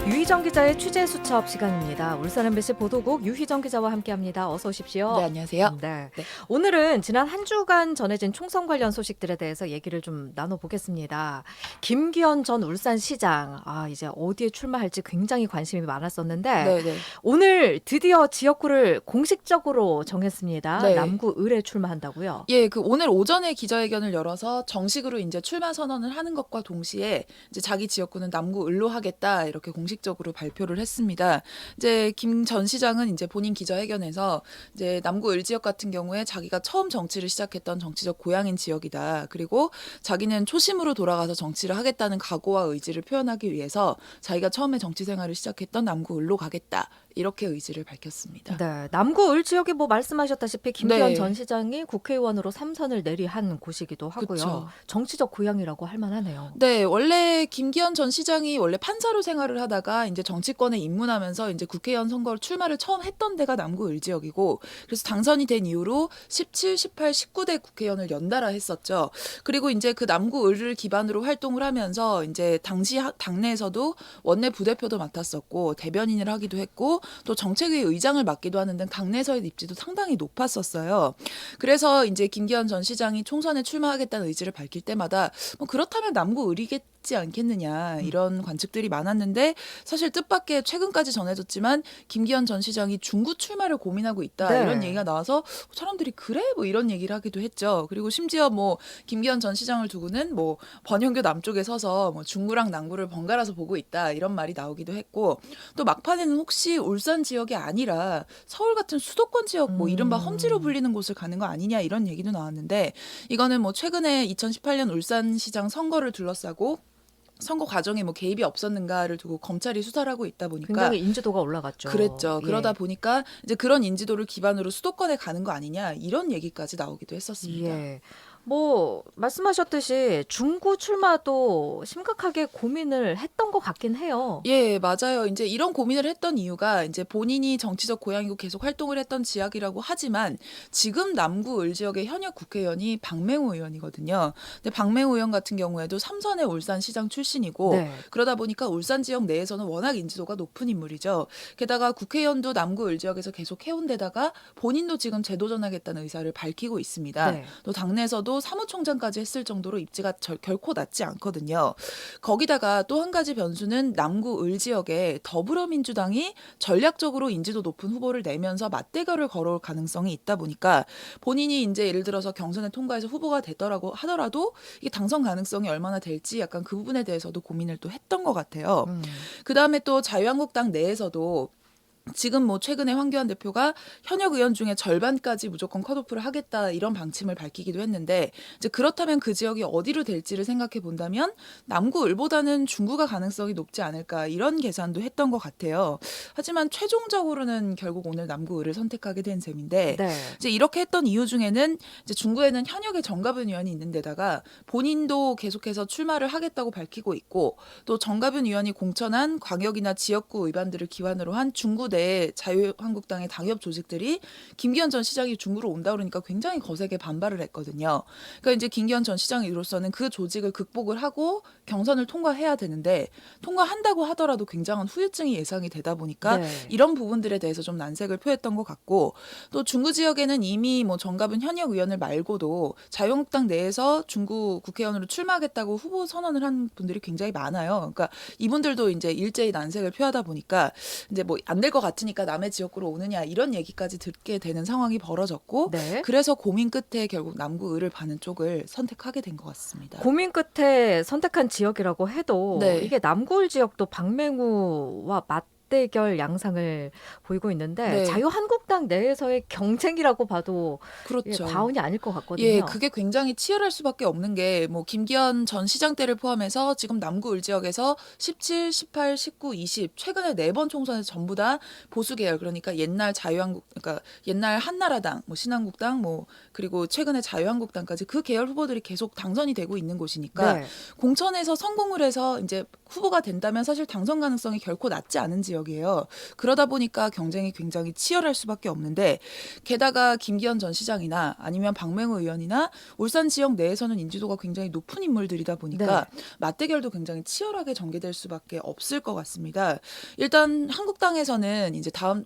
유희정 기자의 취재 수첩 시간입니다. 울산 MBC 보도국 유희정 기자와 함께합니다. 어서 오십시오. 네, 안녕하세요. 네. 네. 오늘은 지난 한 주간 전해진 총선 관련 소식들에 대해서 얘기를 좀 나눠보겠습니다. 김기현 전 울산시장, 이제 어디에 출마할지 굉장히 관심이 많았었는데 네. 오늘 드디어 지역구를 공식적으로 정했습니다. 네. 남구 을에 출마한다고요? 예, 오늘 오전에 기자회견을 열어서 정식으로 이제 출마 선언을 하는 것과 동시에 이제 자기 지역구는 남구 을로 하겠다 이렇게 공식적으로 발표를 했습니다. 이제 김 전 시장은 이제 본인 기자회견에서 이제 남구 을 지역 같은 경우에 자기가 처음 정치를 시작했던 정치적 고향인 지역이다. 그리고 자기는 초심으로 돌아가서 정치를 하겠다는 각오와 의지를 표현하기 위해서 자기가 처음에 정치 생활을 시작했던 남구 을로 가겠다. 이렇게 의지를 밝혔습니다. 네, 남구 을 지역이 뭐 말씀하셨다시피 김기현 네. 전 시장이 국회의원으로 3선을 내리한 곳이기도 하고요. 그쵸. 정치적 고향이라고 할 만하네요. 네, 원래 김기현 전 시장이 원래 판사로 생활을 하다가 이제 정치권에 입문하면서 이제 국회의원 선거를 출마를 처음 했던 데가 남구 을 지역이고, 그래서 당선이 된 이후로 17, 18, 19대 국회의원을 연달아 했었죠. 그리고 이제 그 남구 을을 기반으로 활동을 하면서 이제 당시 당내에서도 원내 부대표도 맡았었고 대변인을 하기도 했고 또 정책위 의장을 맡기도 하는 등 당내에서의 입지도 상당히 높았었어요. 그래서 이제 김기현 전 시장이 총선에 출마하겠다는 의지를 밝힐 때마다 뭐 그렇다면 남구 을이겠지 않겠느냐 이런 관측들이 많았는데, 사실 뜻밖의 최근까지 전해졌지만 김기현 전 시장이 중구 출마를 고민하고 있다 네. 이런 얘기가 나와서 사람들이 그래 뭐 이런 얘기를 하기도 했죠. 그리고 심지어 뭐 김기현 전 시장을 두고는 뭐 번영교 남쪽에 서서 뭐 중구랑 남구를 번갈아서 보고 있다 이런 말이 나오기도 했고, 또 막판에는 혹시 울산 지역이 아니라 서울 같은 수도권 지역 뭐 이른바 험지로 불리는 곳을 가는 거 아니냐 이런 얘기도 나왔는데, 이거는 뭐 최근에 2018년 울산시장 선거를 둘러싸고 선거 과정에 뭐 개입이 없었는가를 두고 검찰이 수사를 하고 있다 보니까 굉장히 인지도가 올라갔죠. 그랬죠. 예. 그러다 보니까 이제 그런 인지도를 기반으로 수도권에 가는 거 아니냐 이런 얘기까지 나오기도 했었습니다. 예. 뭐 말씀하셨듯이 중구 출마도 심각하게 고민을 했던 것 같긴 해요. 예, 맞아요. 이제 이런 고민을 했던 이유가 이제 본인이 정치적 고향이고 계속 활동을 했던 지역이라고 하지만 지금 남구 을 지역의 현역 국회의원이 박맹호 의원이거든요. 근데 박맹호 의원 같은 경우에도 3선의 울산시장 출신이고 네. 그러다 보니까 울산 지역 내에서는 워낙 인지도가 높은 인물이죠. 게다가 국회의원도 남구 을 지역에서 계속 해온 데다가 본인도 지금 재도전하겠다는 의사를 밝히고 있습니다. 네. 또 당내에서도 사무총장까지 했을 정도로 입지가 결코 낮지 않거든요. 거기다가 또 한 가지 변수는 남구 을 지역에 더불어민주당이 전략적으로 인지도 높은 후보를 내면서 맞대결을 걸어올 가능성이 있다 보니까 본인이 이제 예를 들어서 경선에 통과해서 후보가 되더라고 하더라도 이게 당선 가능성이 얼마나 될지 약간 그 부분에 대해서도 고민을 또 했던 것 같아요. 그다음에 또 자유한국당 내에서도 지금 뭐 최근에 황교안 대표가 현역 의원 중에 절반까지 무조건 컷오프를 하겠다 이런 방침을 밝히기도 했는데, 이제 그렇다면 그 지역이 어디로 될지를 생각해 본다면 남구 을보다는 중구가 가능성이 높지 않을까 이런 계산도 했던 것 같아요. 하지만 최종적으로는 결국 오늘 남구 을을 선택하게 된 셈인데, 네. 이제 이렇게 했던 이유 중에는 이제 중구에는 현역의 정가변 의원이 있는 데다가 본인도 계속해서 출마를 하겠다고 밝히고 있고, 또 정가변 의원이 공천한 광역이나 지역구 의반들을 기반으로 한 중구 내 자유한국당의 당협 조직들이 김기현 전 시장이 중구로 온다 그러니까 굉장히 거세게 반발을 했거든요. 그러니까 이제 김기현 전 시장으로서는 그 조직을 극복을 하고 경선을 통과해야 되는데, 통과한다고 하더라도 굉장한 후유증이 예상이 되다 보니까 네. 이런 부분들에 대해서 좀 난색을 표했던 것 같고, 또 중구 지역에는 이미 뭐 정갑은 현역 의원을 말고도 자유한국당 내에서 중구 국회의원으로 출마하겠다고 후보 선언을 한 분들이 굉장히 많아요. 그러니까 이분들도 이제 일제히 난색을 표하다 보니까 이제 뭐 안 될 것 같으니까 남의 지역구로 오느냐 이런 얘기까지 듣게 되는 상황이 벌어졌고, 네. 그래서 고민 끝에 결국 남구 을을 가는 쪽을 선택하게 된 것 같습니다. 고민 끝에 선택한 지역이라고 해도 네. 이게 남구 을 지역도 박맹우와 맞대결 양상을 보이고 있는데 네. 자유한국당 내에서의 경쟁이라고 봐도 그렇죠. 과언이 아닐 것 같거든요. 예, 그게 굉장히 치열할 수밖에 없는 게 뭐 김기현 전 시장 때를 포함해서 지금 남구 을 지역에서 17, 18, 19, 20 최근에 4번 총선에서 전부 다 보수 계열, 그러니까 옛날 그러니까 옛날 한나라당, 뭐 신한국당, 뭐 그리고 최근에 자유한국당까지 그 계열 후보들이 계속 당선이 되고 있는 곳이니까 네. 공천에서 성공을 해서 이제 후보가 된다면 사실 당선 가능성이 결코 낮지 않은 지역이에요. 그러다 보니까 경쟁이 굉장히 치열할 수밖에 없는데 게다가 김기현 전 시장이나 아니면 박맹우 의원이나 울산 지역 내에서는 인지도가 굉장히 높은 인물들이다 보니까 맞대결도 굉장히 치열하게 전개될 수밖에 없을 것 같습니다. 일단 한국당에서는 이제 다음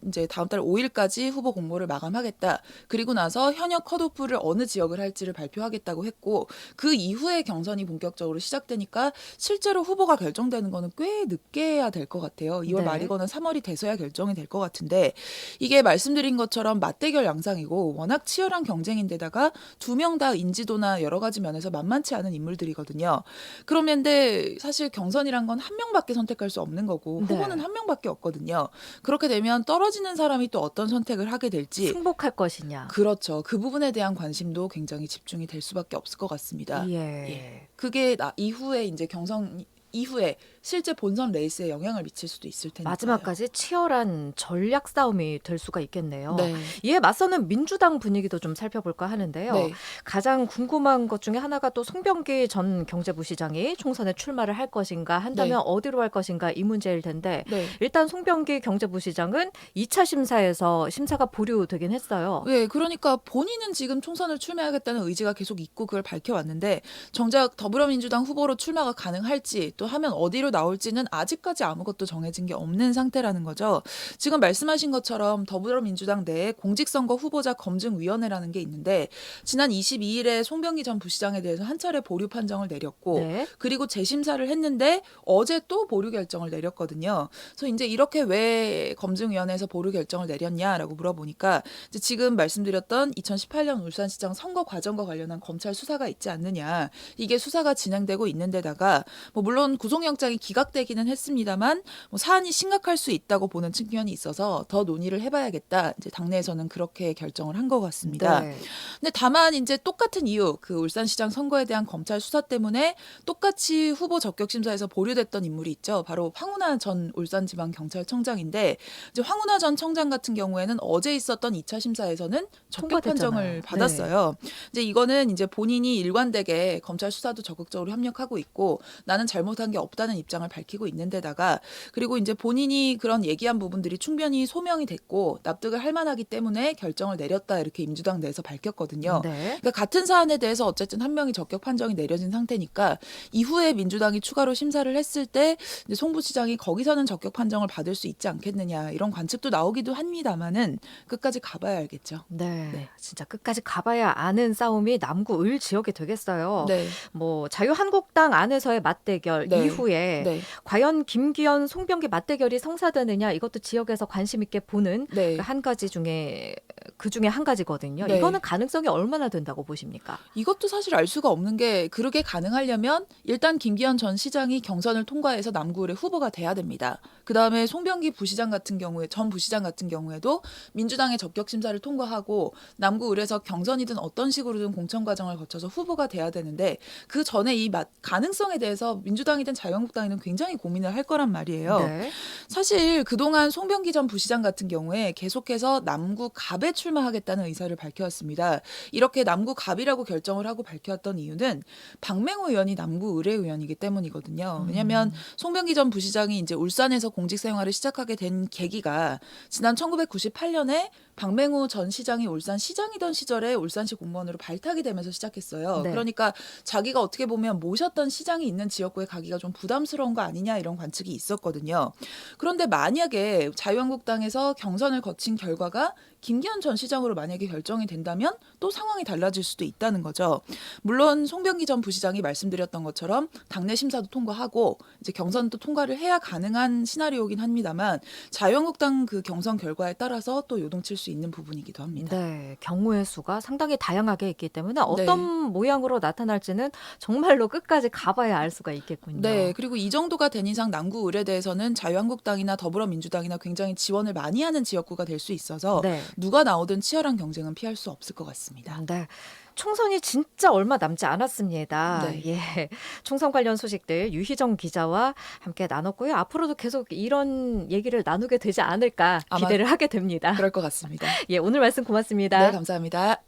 달 5일까지 후보 공모를 마감하겠다. 그리고 나서 현역 컷오프를 어느 지역을 할지를 발표하겠다고 했고 그 이후에 경선이 본격적으로 시작되니까 실제로 후보가 결정되는 거는 꽤 늦게 해야 될 것 같아요. 2월 네. 말이거나 3월이 돼서야 결정이 될 것 같은데 이게 말씀드린 것처럼 맞대결 양상이고 워낙 치열한 경쟁인데다가 두 명 다 인지도나 여러 가지 면에서 만만치 않은 인물들이거든요. 그런데 사실 경선이란 건 한 명밖에 선택할 수 없는 거고 후보는 네. 한 명밖에 없거든요. 그렇게 되면 떨어지는 사람이 또 어떤 선택을 하게 될지 승복할 것이냐. 그렇죠. 그 부분에 대한 관심도 굉장히 집중이 될 수밖에 없을 것 같습니다. 예. 그게 이후에 이제 경선 이후에 실제 본선 레이스에 영향을 미칠 수도 있을 테니까요. 마지막까지 치열한 전략 싸움이 될 수가 있겠네요. 네. 이에 맞서는 민주당 분위기도 좀 살펴볼까 하는데요. 네. 가장 궁금한 것 중에 하나가 또 송병기 전 경제부시장이 총선에 출마를 할 것인가 한다면 어디로 할 것인가 이 문제일 텐데 네. 일단 송병기 경제부시장은 2차 심사에서 심사가 보류되긴 했어요. 네, 그러니까 본인은 지금 총선을 출마하겠다는 의지가 계속 있고 그걸 밝혀왔는데 정작 더불어민주당 후보로 출마가 가능할지 또 하면 어디로 나올지는 아직까지 아무것도 정해진 게 없는 상태라는 거죠. 지금 말씀하신 것처럼 더불어민주당 내에 공직선거 후보자 검증위원회라는 게 있는데 지난 22일에 송병기 전 부시장에 대해서 한 차례 보류 판정을 내렸고 네. 그리고 재심사를 했는데 어제 또 보류 결정을 내렸거든요. 그래서 이제 이렇게 왜 검증위원회에서 보류 결정을 내렸냐라고 물어보니까 이제 지금 말씀드렸던 2018년 울산시장 선거 과정과 관련한 검찰 수사가 있지 않느냐. 이게 수사가 진행되고 있는데다가 뭐 물론 구속영장이 기각되기는 했습니다만 뭐 사안이 심각할 수 있다고 보는 측면이 있어서 더 논의를 해봐야겠다. 이제 당내에서는 그렇게 결정을 한 것 같습니다. 네. 근데 다만 이제 똑같은 이유, 그 울산시장 선거에 대한 검찰 수사 때문에 똑같이 후보 적격 심사에서 보류됐던 인물이 있죠. 바로 황운하 전 울산지방경찰청장인데 이제 황운하 전 청장 같은 경우에는 어제 있었던 2차 심사에서는 적격 통과됐잖아요. 판정을 받았어요. 이제 이거는 이제 본인이 일관되게 검찰 수사도 적극적으로 협력하고 있고 나는 잘못한 게 없다는 입장을 밝히고 있는데다가 그리고 이제 본인이 그런 얘기한 부분들이 충분히 소명이 됐고 납득을 할 만하기 때문에 결정을 내렸다 이렇게 민주당 내에서 밝혔거든요. 네. 그러니까 같은 사안에 대해서 어쨌든 한 명이 적격 판정이 내려진 상태니까 이후에 민주당이 추가로 심사를 했을 때 이제 송 부시장이 거기서는 적격 판정을 받을 수 있지 않겠느냐 이런 관측도 나오기도 합니다만은 끝까지 가봐야 알겠죠. 네. 네. 진짜 끝까지 가봐야 아는 싸움이 남구 을 지역에 되겠어요. 네, 뭐 자유한국당 안에서의 맞대결 네. 이후에 네, 과연 김기현, 송병기 맞대결이 성사되느냐 이것도 지역에서 관심 있게 보는 네. 한 가지 중에 그 중에 한 가지거든요. 네. 이거는 가능성이 얼마나 된다고 보십니까? 이것도 사실 알 수가 없는 게 그렇게 가능하려면 일단 김기현 전 시장이 경선을 통과해서 남구을의 후보가 돼야 됩니다. 그다음에 송병기 부시장 같은 경우에 전 부시장 같은 경우에도 민주당의 적격 심사를 통과하고 남구을에서 경선이든 어떤 식으로든 공천 과정을 거쳐서 후보가 돼야 되는데 그 전에 이 가능성에 대해서 민주당이든 자유한국당이든 굉장히 고민을 할 거란 말이에요. 네. 사실 그동안 송병기 전 부시장 같은 경우에 계속해서 남구 갑에 출마하겠다는 의사를 밝혀왔습니다. 이렇게 남구 갑이라고 결정을 하고 밝혀왔던 이유는 박맹우 의원이 남구 의뢰 의원이기 때문이거든요. 왜냐하면 송병기 전 부시장이 이제 울산에서 공직 생활을 시작하게 된 계기가 지난 1998년에 박맹우 전 시장이 울산 시장이던 시절에 울산시 공무원으로 발탁이 되면서 시작했어요. 네. 그러니까 자기가 어떻게 보면 모셨던 시장이 있는 지역구에 가기가 좀 부담스러운 거 아니냐 이런 관측이 있었거든요. 그런데 만약에 자유한국당에서 경선을 거친 결과가 김기현 전 시장으로 만약에 결정이 된다면 또 상황이 달라질 수도 있다는 거죠. 물론 송병기 전 부시장이 말씀드렸던 것처럼 당내 심사도 통과하고 이제 경선도 통과를 해야 가능한 시나리오긴 합니다만 자유한국당 그 경선 결과에 따라서 또 요동칠 수 있는 부분이기도 합니다. 네, 경우의 수가 상당히 다양하게 있기 때문에 어떤 네. 모양으로 나타날지는 정말로 끝까지 가봐야 알 수가 있겠군요. 네, 그리고 이 정도가 된 이상 남구 을에 대해서는 자유한국당이나 더불어민주당이나 굉장히 지원을 많이 하는 지역구가 될 수 있어서 네. 누가 나오든 치열한 경쟁은 피할 수 없을 것 같습니다. 네. 총선이 진짜 얼마 남지 않았습니다. 네. 예. 총선 관련 소식들 유희정 기자와 함께 나눴고요. 앞으로도 계속 이런 얘기를 나누게 되지 않을까 아마 기대를 하게 됩니다. 그럴 것 같습니다. 예, 오늘 말씀 고맙습니다. 네, 감사합니다.